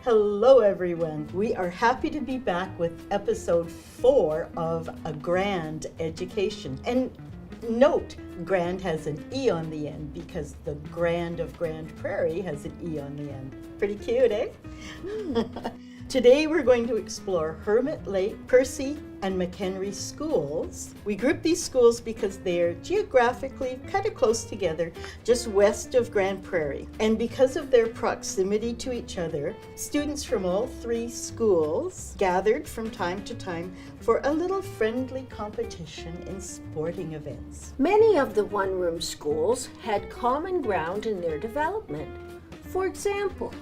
Hello everyone. We are happy to be back with episode 4 of A Grande Education. And note, Grand has an E on the end because the Grand of Grande Prairie has an E on the end. Pretty cute, eh? Today we're going to explore Hermit Lake, Percy, and McHenry schools. We group these schools because they're geographically kind of close together, just west of Grande Prairie. And because of their proximity to each other, students from all 3 schools gathered from time to time for a little friendly competition in sporting events. Many of the one-room schools had common ground in their development. For example,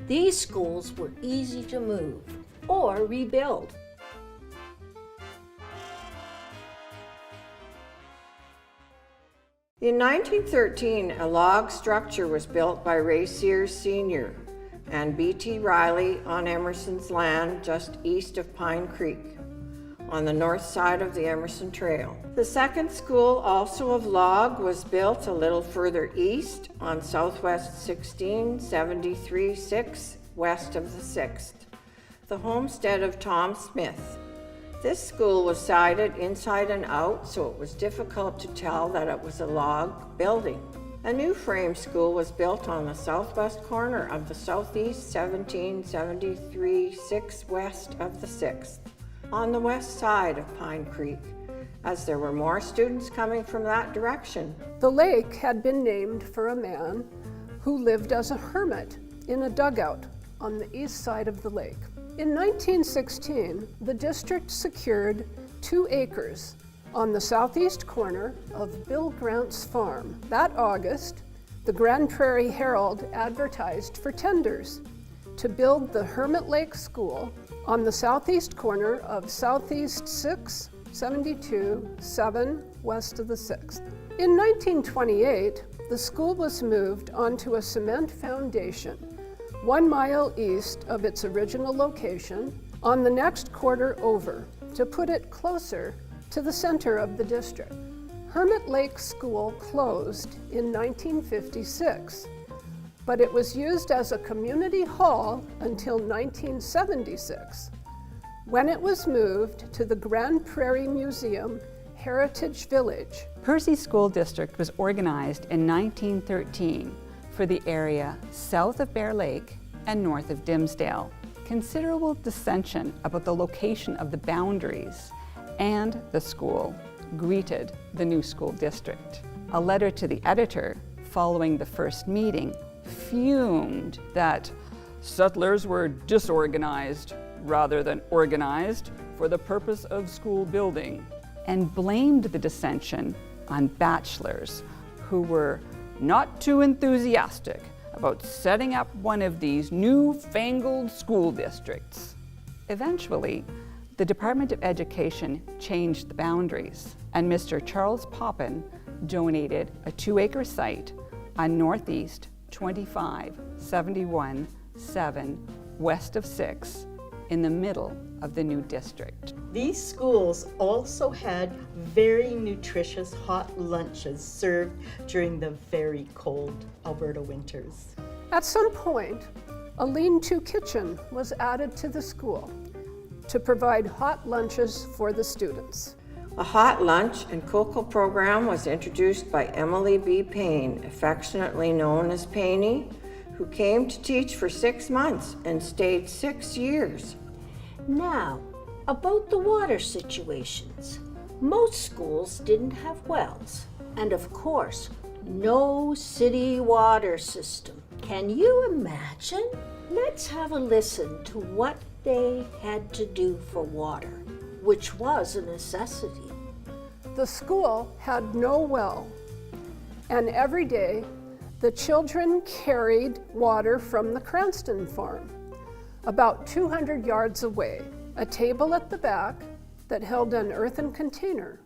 these schools were easy to move or rebuild. In 1913, a log structure was built by Ray Sears Sr. and B.T. Riley on Emerson's land just east of Pine Creek, on the north side of the Emerson Trail. The second school, also of log, was built a little further east on Southwest 1673-6, west of the 6th, the homestead of Tom Smith. This school was sided inside and out, so it was difficult to tell that it was a log building. A new frame school was built on the southwest corner of the Southeast 1773-6, west of the 6th, on the west side of Pine Creek, as there were more students coming from that direction. The lake had been named for a man who lived as a hermit in a dugout on the east side of the lake. In 1916, the district secured 2 acres on the southeast corner of Bill Grant's farm. That August, the Grande Prairie Herald advertised for tenders to build the Hermit Lake School on the southeast corner of Southeast 6, 72, 7, west of the 6th. In 1928, the school was moved onto a cement foundation 1 mile east of its original location on the next quarter over to put it closer to the center of the district. Hermit Lake School closed in 1956, but it was used as a community hall until 1976, when it was moved to the Grande Prairie Museum Heritage Village. Percy School District was organized in 1913 for the area south of Bear Lake and north of Dimsdale. Considerable dissension about the location of the boundaries and the school greeted the new school district. A letter to the editor following the first meeting fumed that settlers were disorganized rather than organized for the purpose of school building, and blamed the dissension on bachelors who were not too enthusiastic about setting up one of these newfangled school districts. Eventually, the Department of Education changed the boundaries, and Mr. Charles Poppin donated a 2-acre site on Northeast 2571-7 west of 6 in the middle of the new district. These schools also had very nutritious hot lunches served during the very cold Alberta winters. At some point, a lean-to kitchen was added to the school to provide hot lunches for the students. A hot lunch and cocoa program was introduced by Emily B. Payne, affectionately known as Payne, who came to teach for 6 months and stayed 6 years. Now, about the water situations. Most schools didn't have wells, and of course, no city water system. Can you imagine? Let's have a listen to what they had to do for water, which was a necessity. The school had no well, and every day the children carried water from the Cranston farm, about 200 yards away. A table at the back that held an earthen container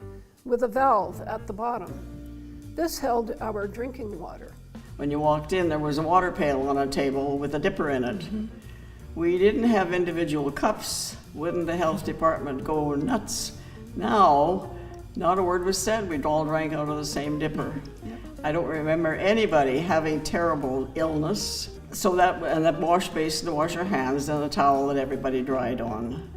with a valve at the bottom. This held our drinking water. When you walked in, there was a water pail on a table with a dipper in it. We didn't have individual cups. Wouldn't the health department go nuts? Now, not a word was said. We'd all drank out of the same dipper. I don't remember anybody having terrible illness. So and that wash basin to wash our hands and a towel that everybody dried on.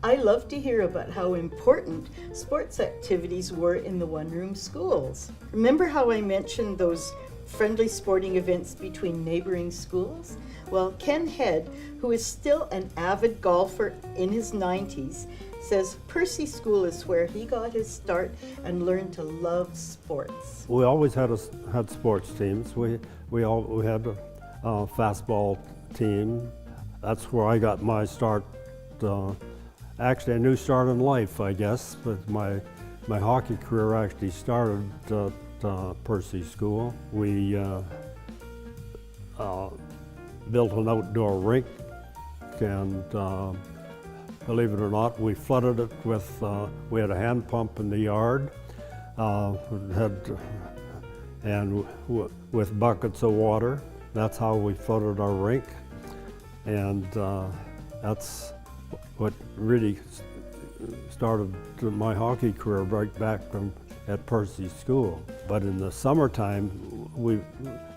I love to hear about how important sports activities were in the one-room schools. Remember how I mentioned those friendly sporting events between neighboring schools? Well, Ken Head, who is still an avid golfer in his 90s, says Percy School is where he got his start and learned to love sports. We always had sports teams. We had a fastball team. That's where I got my start. Actually, a new start in life, I guess. But my hockey career actually started at Percy School. We built an outdoor rink, and believe it or not, we flooded it with, we had a hand pump in the yard, with buckets of water. That's how we flooded our rink, and that's what really started my hockey career right back at Percy School. But in the summertime,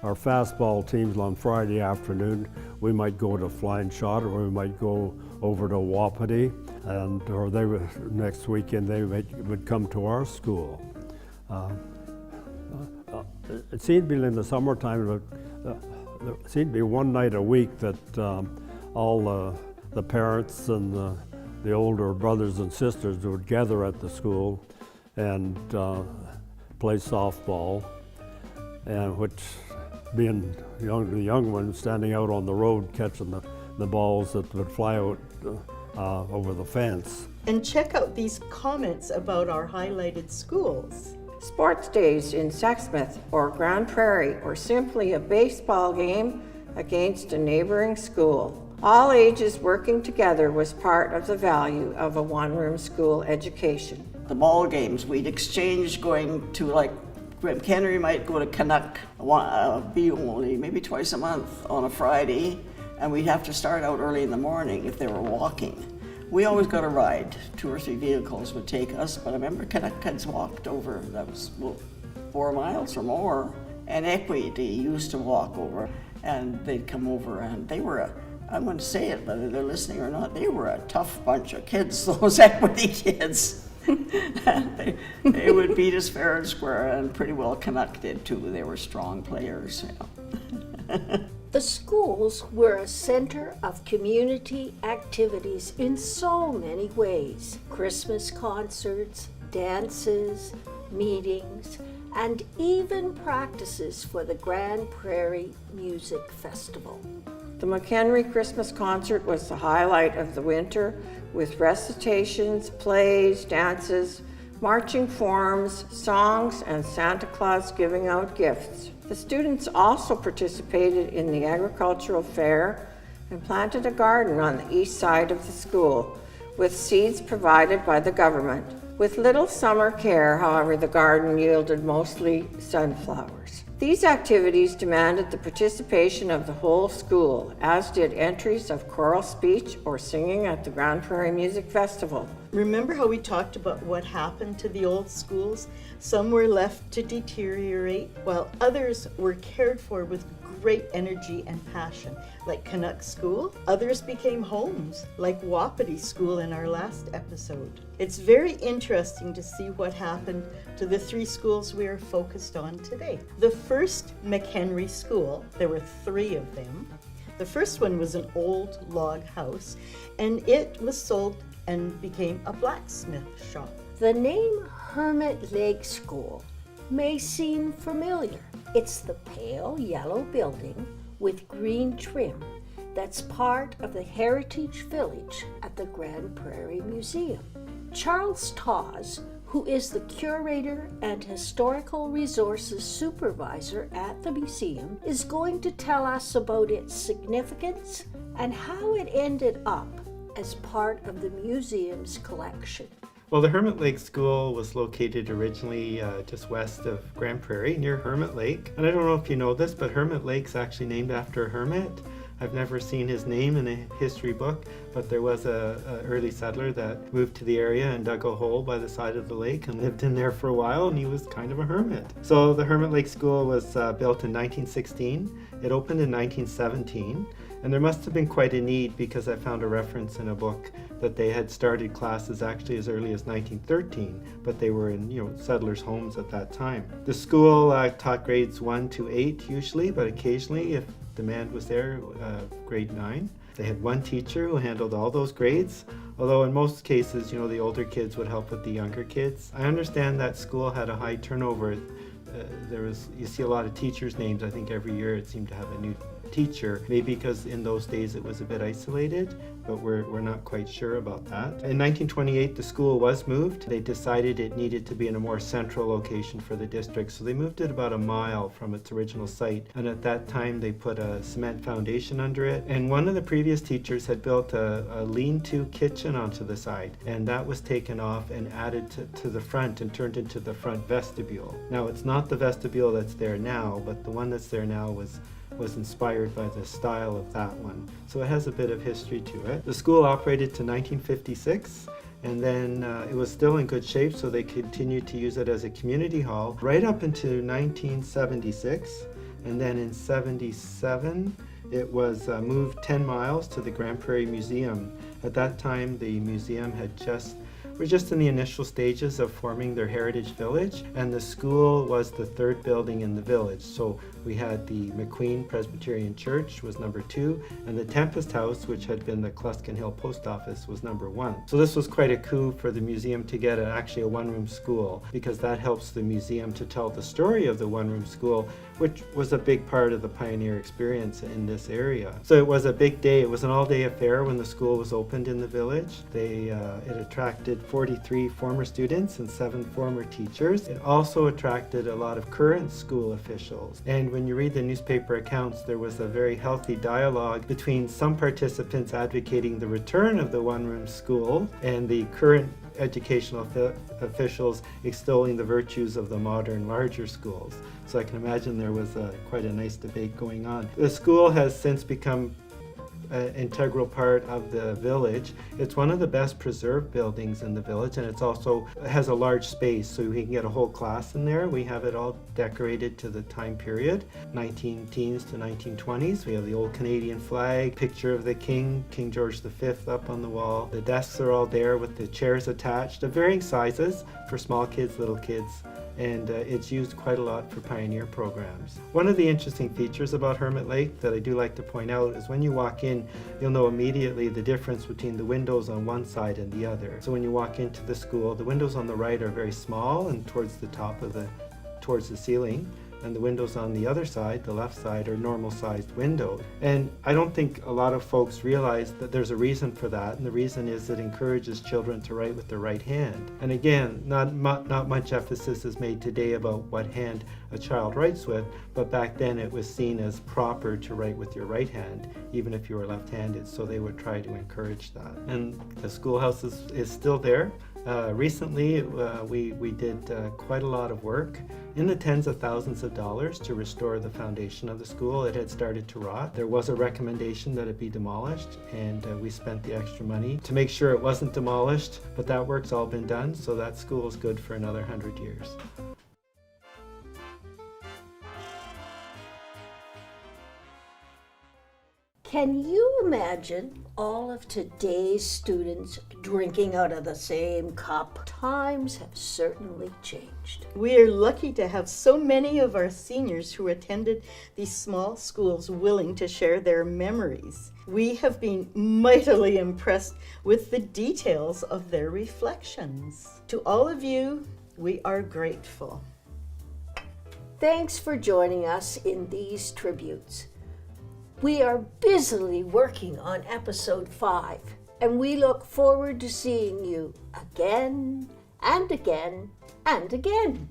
our fastball teams on Friday afternoon, we might go to Flying Shot, or we might go over to Wapiti, or next weekend they would come to our school. It seemed to be in the summertime, there seemed to be one night a week that all the parents and the older brothers and sisters would gather at the school and play softball, and which, being the young ones standing out on the road catching the balls that would fly out over the fence. And check out these comments about our highlighted schools. Sports days in Sexsmith or Grande Prairie, or simply a baseball game against a neighboring school. All ages working together was part of the value of a one-room school education. The ball games, we'd exchange going to, like, McHenry might go to Canuck maybe twice a month on a Friday, and we'd have to start out early in the morning if they were walking. We always got a ride. 2 or 3 vehicles would take us, but I remember Canuck kids walked over, that was 4 miles or more, and Equity used to walk over, and they'd come over, and they were I'm going to say it, whether they're listening or not, they were a tough bunch of kids, those Equity kids. they would beat us fair and square, and pretty well Canuck did too. They were strong players. The schools were a center of community activities in so many ways. Christmas concerts, dances, meetings, and even practices for the Grande Prairie Music Festival. The McHenry Christmas concert was the highlight of the winter, with recitations, plays, dances, marching forms, songs, and Santa Claus giving out gifts. The students also participated in the agricultural fair and planted a garden on the east side of the school, with seeds provided by the government. With little summer care, however, the garden yielded mostly sunflowers. These activities demanded the participation of the whole school, as did entries of choral speech or singing at the Grande Prairie Music Festival. Remember how we talked about what happened to the old schools? Some were left to deteriorate, while others were cared for with great energy and passion, like Canuck School. Others became homes, like Wapiti School in our last episode. It's very interesting to see what happened to the 3 schools we are focused on today. The first McHenry School, there were 3 of them. The first one was an old log house, and it was sold and became a blacksmith shop. The name Hermit Lake School may seem familiar. It's the pale yellow building with green trim that's part of the Heritage Village at the Grande Prairie Museum. Charles Tawes, who is the curator and historical resources supervisor at the museum, is going to tell us about its significance and how it ended up as part of the museum's collection. Well, the Hermit Lake School was located originally just west of Grande Prairie, near Hermit Lake. And I don't know if you know this, but Hermit Lake's actually named after a hermit. I've never seen his name in a history book, but there was a early settler that moved to the area and dug a hole by the side of the lake and lived in there for a while, and he was kind of a hermit. So the Hermit Lake School was built in 1916. It opened in 1917, and there must have been quite a need, because I found a reference in a book that they had started classes actually as early as 1913, but they were in settlers' homes at that time. The school taught grades 1 to 8 usually, but occasionally, if demand was there, grade 9. They had one teacher who handled all those grades, although in most cases, the older kids would help with the younger kids. I understand that school had a high turnover. You see a lot of teachers' names. I think every year it seemed to have a new teacher, maybe because in those days it was a bit isolated, but we're not quite sure about that. In 1928, the school was moved. They decided it needed to be in a more central location for the district, so they moved it about a mile from its original site, and at that time they put a cement foundation under it, and one of the previous teachers had built a lean-to kitchen onto the side, and that was taken off and added to the front and turned into the front vestibule. Now, it's not the vestibule that's there now, but the one that's there now was inspired by the style of that one. So it has a bit of history to it. The school operated to 1956, and then it was still in good shape, so they continued to use it as a community hall right up into 1976, and then in 77 it was moved 10 miles to the Grande Prairie Museum. At that time, the museum were just in the initial stages of forming their heritage village, and the school was the third building in the village. So we had the McQueen Presbyterian Church was number 2, and the Tempest House, which had been the Cluskin Hill Post Office, was number 1. So this was quite a coup for the museum to get actually a one-room school, because that helps the museum to tell the story of the one-room school, which was a big part of the pioneer experience in this area. So it was a big day. It was an all-day affair when the school was opened in the village. It attracted 43 former students and 7 former teachers. It also attracted a lot of current school officials. And when you read the newspaper accounts, there was a very healthy dialogue between some participants advocating the return of the one-room school and the current educational officials extolling the virtues of the modern, larger schools. So I can imagine there was quite a nice debate going on. The school has since become an integral part of the village. It's one of the best preserved buildings in the village, and it has a large space, so we can get a whole class in there. We have it all decorated to the time period, 19-teens to 1920s. We have the old Canadian flag, picture of the King George V up on the wall. The desks are all there with the chairs attached of varying sizes for small kids, little kids, and it's used quite a lot for pioneer programs. One of the interesting features about Hermit Lake that I do like to point out is when you walk in, you'll know immediately the difference between the windows on one side and the other. So when you walk into the school, the windows on the right are very small and towards the ceiling, and the windows on the other side, the left side, are normal sized windows. And I don't think a lot of folks realize that there's a reason for that, and the reason is it encourages children to write with their right hand. And again, not much emphasis is made today about what hand a child writes with, but back then it was seen as proper to write with your right hand, even if you were left-handed, so they would try to encourage that. And the schoolhouse is still there. Recently, we did quite a lot of work in the tens of thousands of dollars to restore the foundation of the school. It had started to rot. There was a recommendation that it be demolished, and we spent the extra money to make sure it wasn't demolished, but that work's all been done, so that school is good for another 100 years. Can you imagine all of today's students drinking out of the same cup? Times have certainly changed. We are lucky to have so many of our seniors who attended these small schools willing to share their memories. We have been mightily impressed with the details of their reflections. To all of you, we are grateful. Thanks for joining us in these tributes. We are busily working on episode 5, and we look forward to seeing you again and again and again.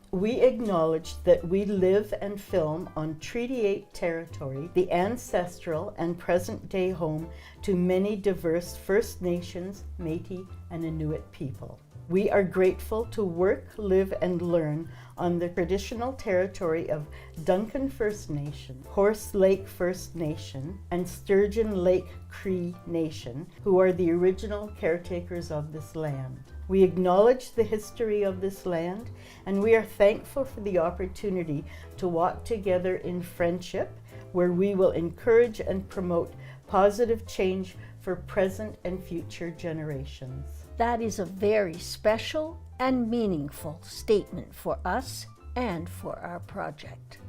We acknowledge that we live and film on Treaty 8 territory, the ancestral and present-day home to many diverse First Nations, Métis, and Inuit people. We are grateful to work, live, and learn on the traditional territory of Duncan First Nation, Horse Lake First Nation, and Sturgeon Lake Cree Nation, who are the original caretakers of this land. We acknowledge the history of this land, and we are thankful for the opportunity to walk together in friendship, where we will encourage and promote positive change for present and future generations. That is a very special and meaningful statement for us and for our project.